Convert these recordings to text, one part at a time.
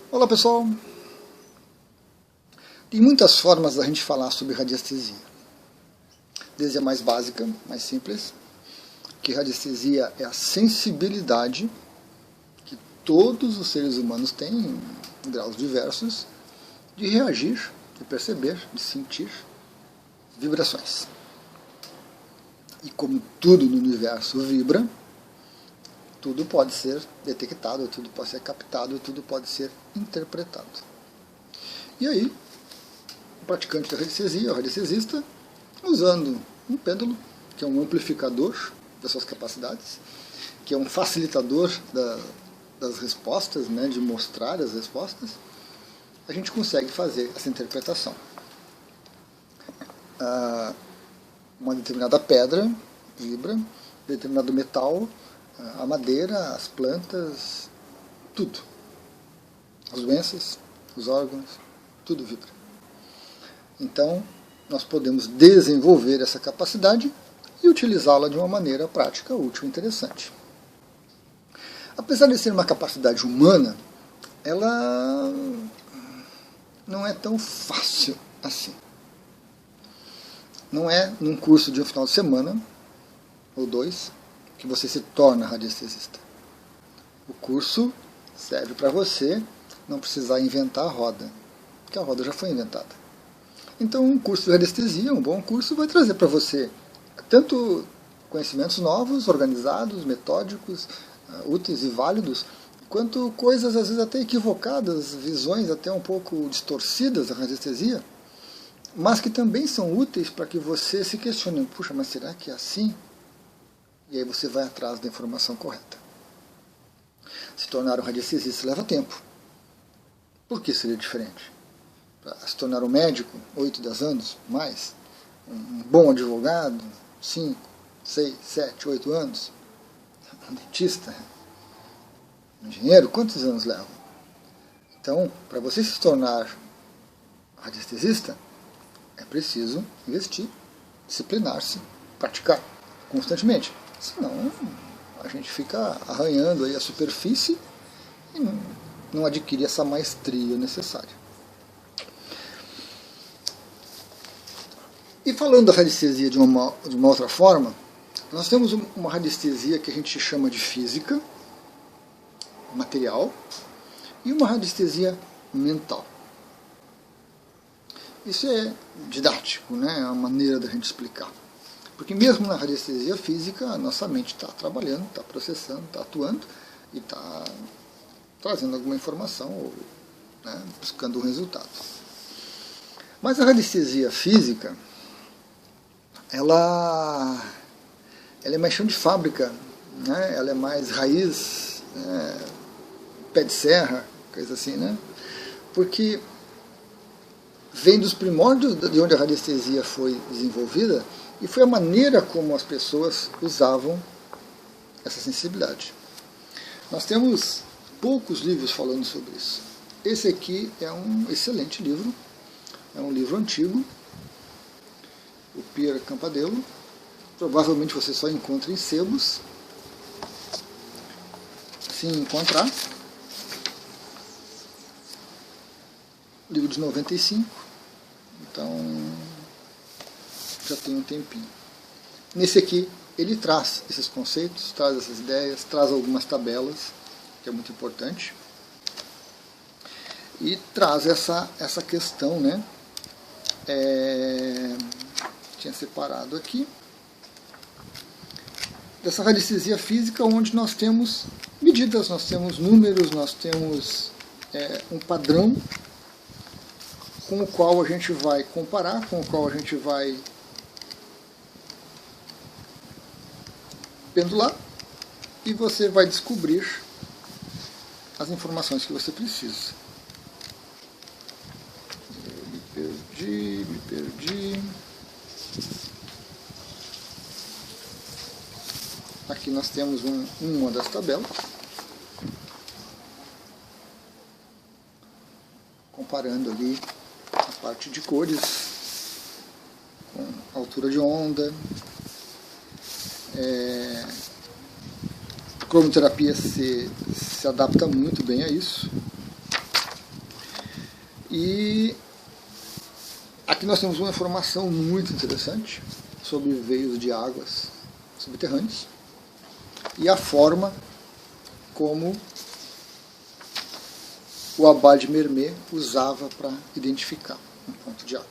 Olá pessoal, tem muitas formas da gente falar sobre radiestesia, desde a mais básica, mais simples, que radiestesia é a sensibilidade que todos os seres humanos têm em graus diversos de reagir, de perceber, de sentir vibrações. E como tudo no universo vibra, tudo pode ser detectado, tudo pode ser captado, tudo pode ser interpretado. E aí, o praticante da radiestesia, o radiestesista, usando um pêndulo, que é um amplificador das suas capacidades, que é um facilitador das respostas, né, de mostrar as respostas, a gente consegue fazer essa interpretação. Uma determinada pedra vibra, determinado metal, a madeira, as plantas, tudo. As doenças, os órgãos, tudo vibra. Então, nós podemos desenvolver essa capacidade e utilizá-la de uma maneira prática, útil e interessante. Apesar de ser uma capacidade humana, ela não é tão fácil assim. Não é num curso de um final de semana, ou dois, que você se torna radiestesista. O curso serve para você não precisar inventar a roda, porque a roda já foi inventada. Então, um curso de radiestesia, um bom curso, vai trazer para você tanto conhecimentos novos, organizados, metódicos, úteis e válidos, quanto coisas às vezes até equivocadas, visões até um pouco distorcidas da radiestesia, mas que também são úteis para que você se questione, puxa, mas será que é assim? E aí você vai atrás da informação correta. Se tornar um radiestesista leva tempo. Por que seria diferente? Para se tornar um médico, 8, 10 anos, mais, um bom advogado, 5, 6, 7, 8 anos, um dentista, um engenheiro, quantos anos leva? Então, para você se tornar radiestesista, é preciso investir, disciplinar-se, praticar constantemente. Senão a gente fica arranhando aí a superfície e não adquire essa maestria necessária. E falando da radiestesia de uma outra forma, nós temos uma radiestesia que a gente chama de física, material, e uma radiestesia mental. Isso é didático, né? É uma maneira da gente explicar. Porque mesmo na radiestesia física, a nossa mente está trabalhando, está processando, está atuando e está trazendo alguma informação ou, né, buscando um resultado. Mas a radiestesia física, ela é mais chão de fábrica, né? Ela é mais raiz, né? Pé de serra, coisa assim, né? Porque vem dos primórdios de onde a radiestesia foi desenvolvida e foi a maneira como as pessoas usavam essa sensibilidade. Nós temos poucos livros falando sobre isso. Esse aqui é um excelente livro, é um livro antigo, o Pier Campadelo. Provavelmente você só encontra em sebos, se encontrar. Livro de 95, então já tem um tempinho. Nesse aqui, ele traz esses conceitos, traz essas ideias, traz algumas tabelas, que é muito importante, e traz essa questão, né? Tinha separado aqui, dessa radiestesia física, onde nós temos medidas, nós temos números, nós temos um padrão com o qual a gente vai comparar, com o qual a gente vai pendular, e você vai descobrir as informações que você precisa. Me perdi. Aqui nós temos uma das tabelas, comparando ali a parte de cores, com altura de onda. A cromoterapia se adapta muito bem a isso. E aqui nós temos uma informação muito interessante sobre veios de águas subterrâneas e a forma como o Abade Mermet usava para identificar um ponto de água.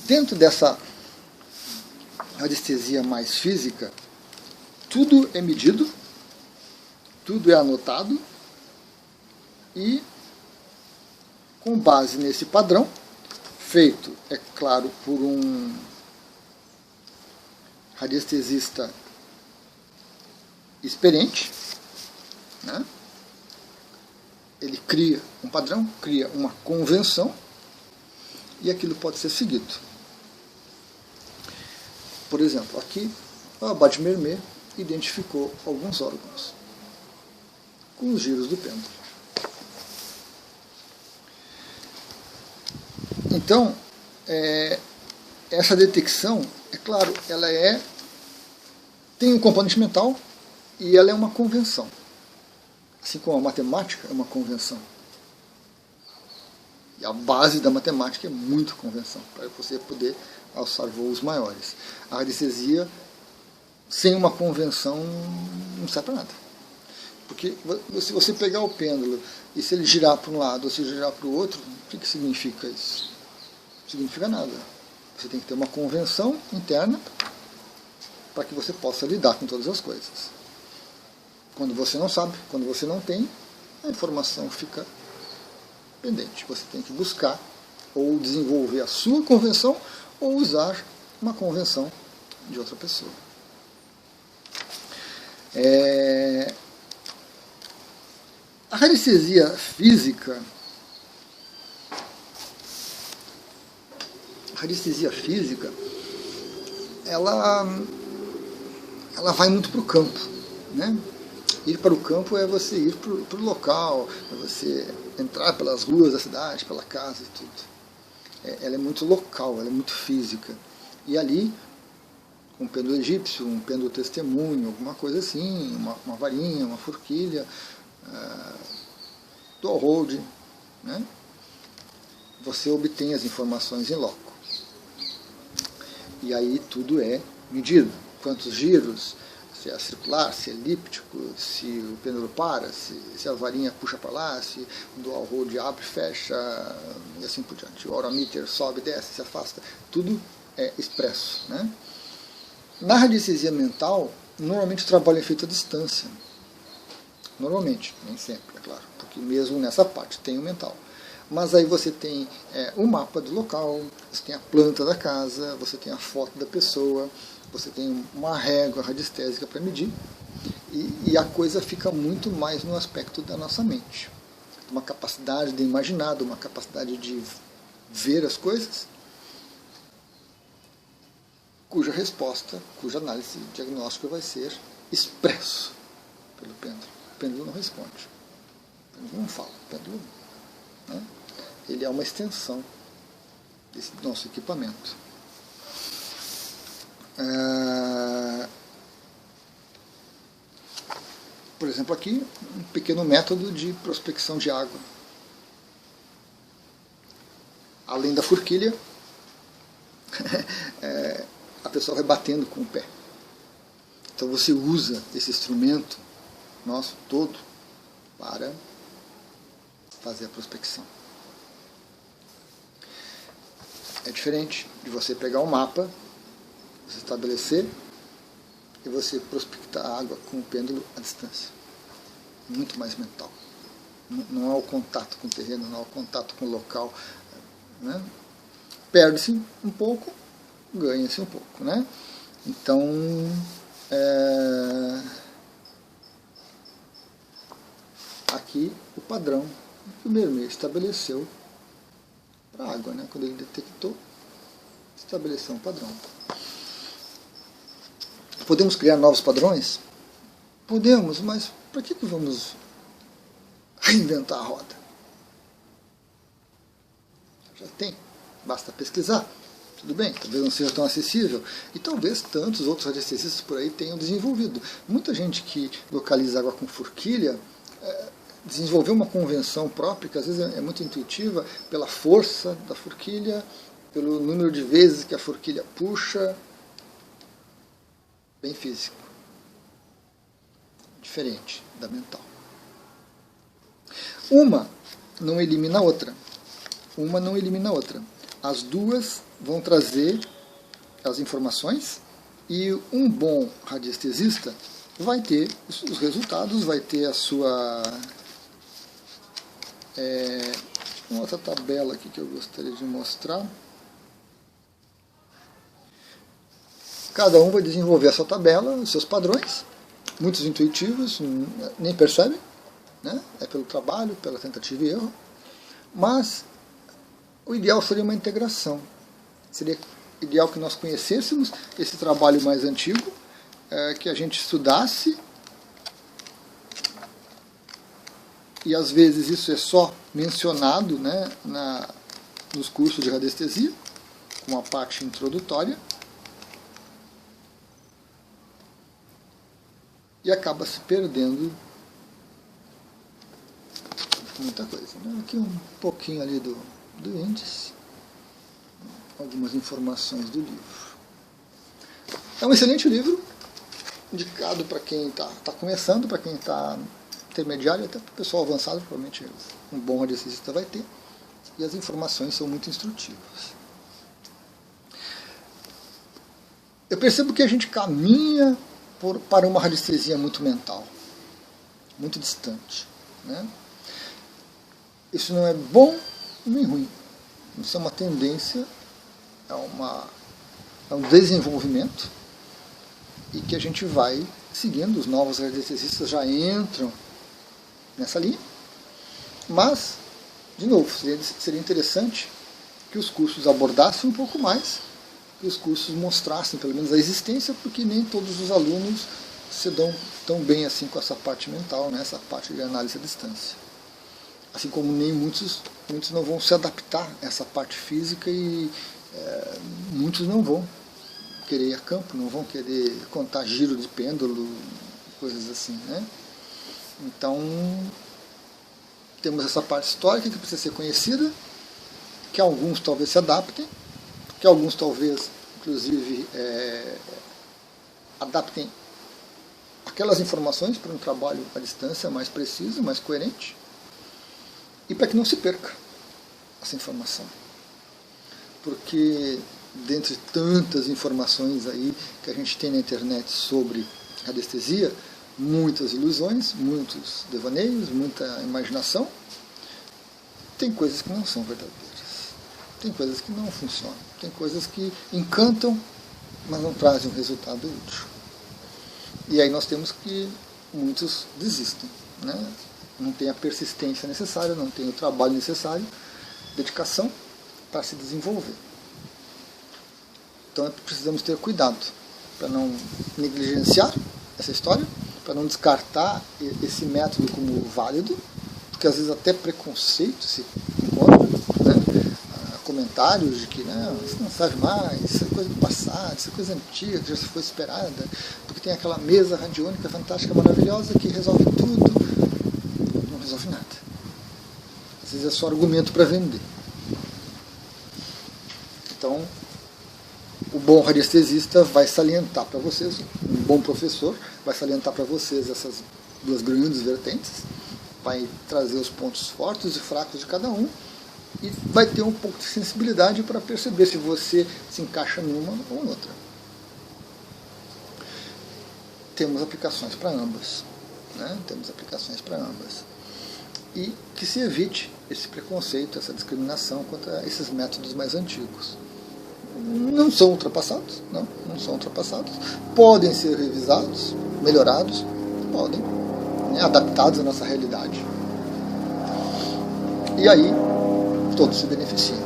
Dentro dessa radiestesia mais física, tudo é medido, tudo é anotado e, com base nesse padrão, feito, é claro, por um radiestesista experiente, né? Ele cria um padrão, cria uma convenção e aquilo pode ser seguido. Por exemplo, aqui o Abade Mermet identificou alguns órgãos com os giros do pêndulo. Então, essa detecção, é claro, ela tem um componente mental e ela é uma convenção. Assim como a matemática é uma convenção. E a base da matemática é muito convenção, para você poder alçar voos maiores. A radiestesia, sem uma convenção, não serve para nada. Porque se você pegar o pêndulo e se ele girar para um lado ou se girar para o outro, o que significa isso? Não significa nada. Você tem que ter uma convenção interna para que você possa lidar com todas as coisas. Quando você não sabe, quando você não tem, a informação fica pendente. Você tem que buscar ou desenvolver a sua convenção ou usar uma convenção de outra pessoa. A radiestesia física, ela vai muito para o campo, né? Ir para o campo é você ir para o local, é você entrar pelas ruas da cidade, pela casa e tudo. Ela é muito local, ela é muito física. E ali, um pêndulo egípcio, um pêndulo testemunho, alguma coisa assim, uma varinha, uma forquilha, dual hold, né? Você obtém as informações em loco. E aí tudo é medido. Quantos giros, se é circular, se é elíptico, se o pêndulo para, se a varinha puxa para lá, se o dual hold abre, fecha, e assim por diante. O aurameter sobe, desce, se afasta. Tudo é expresso, né? Na radiestesia mental, normalmente o trabalho é feito à distância. Normalmente, nem sempre, é claro, porque mesmo nessa parte tem o mental. Mas aí você tem o mapa do local, você tem a planta da casa, você tem a foto da pessoa, você tem uma régua radiestésica para medir, e a coisa fica muito mais no aspecto da nossa mente. Uma capacidade de imaginar, uma capacidade de ver as coisas, cuja resposta, cuja análise diagnóstica vai ser expresso pelo pêndulo. O pêndulo não responde, o pêndulo não fala, o pêndulo, né? Ele é uma extensão desse nosso equipamento. Por exemplo, aqui, um pequeno método de prospecção de água. Além da forquilha, a pessoa vai batendo com o pé. Então você usa esse instrumento nosso todo para fazer a prospecção. É diferente de você pegar um mapa, você estabelecer e você prospectar a água com o pêndulo à distância. Muito mais mental. Não há o contato com o terreno, não há o contato com o local, né? Perde-se um pouco, ganha-se um pouco, né? Então, aqui o padrão que o Mermet estabeleceu para a água, né? Quando ele detectou, estabeleceu um padrão. Podemos criar novos padrões? Podemos, mas para que vamos reinventar a roda? Já tem, basta pesquisar. Tudo bem, talvez não seja tão acessível, e talvez tantos outros radiestesistas por aí tenham desenvolvido. Muita gente que localiza água com forquilha desenvolver uma convenção própria, que às vezes é muito intuitiva, pela força da forquilha, pelo número de vezes que a forquilha puxa, bem físico, diferente da mental. Uma não elimina a outra. Uma não elimina a outra. As duas vão trazer as informações e um bom radiestesista vai ter os resultados, vai ter a sua... uma outra tabela aqui que eu gostaria de mostrar. Cada um vai desenvolver a sua tabela, os seus padrões, muitos intuitivos, nem percebem, né? É pelo trabalho, pela tentativa e erro, mas o ideal seria uma integração. Seria ideal que nós conhecêssemos esse trabalho mais antigo, que a gente estudasse, e às vezes isso é só mencionado, né, nos cursos de radiestesia, com a parte introdutória, e acaba se perdendo muita coisa. Né? Aqui um pouquinho ali do índice, algumas informações do livro. É um excelente livro, indicado para quem está começando, para quem está intermediário, até para o pessoal avançado, provavelmente um bom radiestesista vai ter, e as informações são muito instrutivas. Eu percebo que a gente caminha para uma radiestesia muito mental, muito distante. Né? Isso não é bom nem ruim. Isso é uma tendência, é um desenvolvimento, e que a gente vai seguindo. Os novos radiestesistas já entram nessa linha, mas, de novo, seria interessante que os cursos abordassem um pouco mais, que os cursos mostrassem pelo menos a existência, porque nem todos os alunos se dão tão bem assim com essa parte mental, né, essa parte de análise à distância. Assim como nem muitos não vão se adaptar a essa parte física, e muitos não vão querer ir a campo, não vão querer contar giro de pêndulo, coisas assim. Né? Então, temos essa parte histórica que precisa ser conhecida, que alguns talvez se adaptem, que alguns talvez, inclusive, adaptem aquelas informações para um trabalho à distância mais preciso, mais coerente, e para que não se perca essa informação. Porque, dentre tantas informações aí que a gente tem na internet sobre radiestesia, muitas ilusões, muitos devaneios, muita imaginação, tem coisas que não são verdadeiras. Tem coisas que não funcionam, tem coisas que encantam, mas não trazem um resultado útil. E aí nós temos que muitos desistem, né? Não tem a persistência necessária, não tem o trabalho necessário, dedicação para se desenvolver. Então precisamos ter cuidado para não negligenciar essa história, para não descartar esse método como válido, porque às vezes até preconceito se encontra, né? Comentários de que não, isso não serve mais, isso é coisa do passado, isso é coisa antiga, que já se foi esperada, porque tem aquela mesa radiônica fantástica, maravilhosa, que resolve tudo. Não resolve nada. Às vezes é só argumento para vender. Então, o bom radiestesista vai salientar para vocês, um bom professor vai salientar para vocês essas duas grandes vertentes, vai trazer os pontos fortes e fracos de cada um, e vai ter um pouco de sensibilidade para perceber se você se encaixa numa ou noutra. Temos aplicações para ambas. Né? Temos aplicações para ambas. E que se evite esse preconceito, essa discriminação contra esses métodos mais antigos. Não são ultrapassados, não são ultrapassados. Podem ser revisados, melhorados, podem, né? Adaptados à nossa realidade. E aí, todos se beneficiam.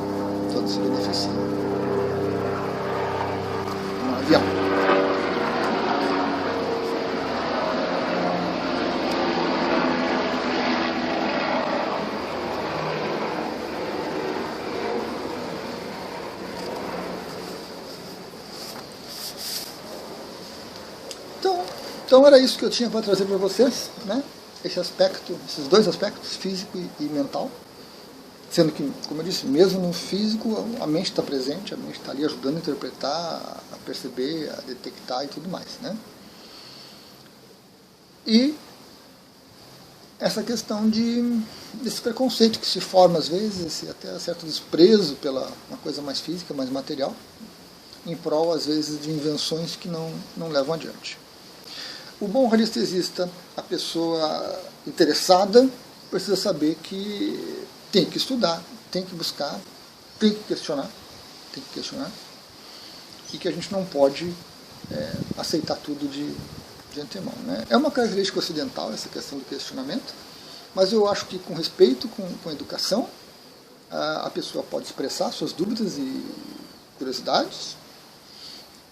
Todos se beneficiam. Um avião. Então era isso que eu tinha para trazer para vocês, né? esse aspecto, esses dois aspectos, físico e mental, sendo que, como eu disse, mesmo no físico a mente está presente, a mente está ali ajudando a interpretar, a perceber, a detectar e tudo mais, né? E essa questão desse preconceito que se forma às vezes, esse até certo desprezo pela uma coisa mais física, mais material, em prol às vezes de invenções que não levam adiante. O bom radiestesista, a pessoa interessada, precisa saber que tem que estudar, tem que buscar, tem que questionar, e que a gente não pode aceitar tudo de antemão, né? É uma característica ocidental essa questão do questionamento, mas eu acho que com respeito, com educação, a pessoa pode expressar suas dúvidas e curiosidades,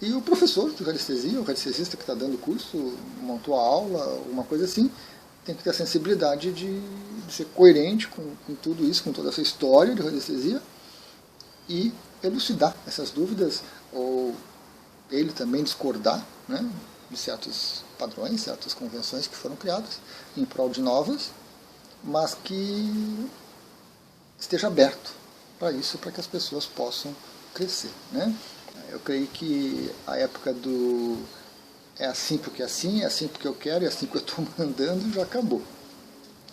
e o professor de radiestesia, o radiestesista que está dando o curso, montou a aula, alguma coisa assim, tem que ter a sensibilidade de ser coerente com tudo isso, com toda essa história de radiestesia, e elucidar essas dúvidas, ou ele também discordar, né, de certos padrões, certas convenções que foram criadas em prol de novas, mas que esteja aberto para isso, para que as pessoas possam crescer, né? Eu creio que a época do é assim porque é assim porque eu quero, é assim que eu estou mandando, já acabou.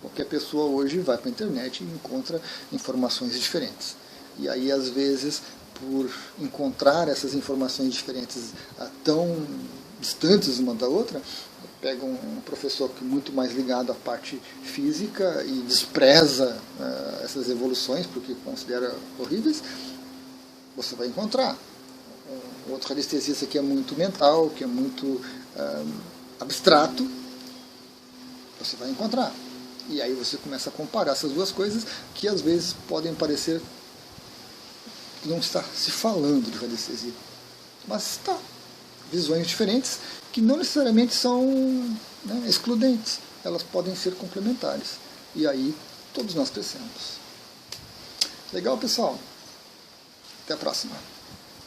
Qualquer pessoa hoje vai para a internet e encontra informações diferentes. E aí, às vezes, por encontrar essas informações diferentes tão distantes uma da outra, pega um professor que é muito mais ligado à parte física e despreza essas evoluções porque considera horríveis, você vai encontrar um outro radiestesista que é muito mental, que é muito abstrato, você vai encontrar. E aí você começa a comparar essas duas coisas que às vezes podem parecer que não está se falando de radiestesia, mas está. Visões diferentes que não necessariamente são, né, excludentes, elas podem ser complementares. E aí todos nós crescemos. Legal, pessoal? Até a próxima.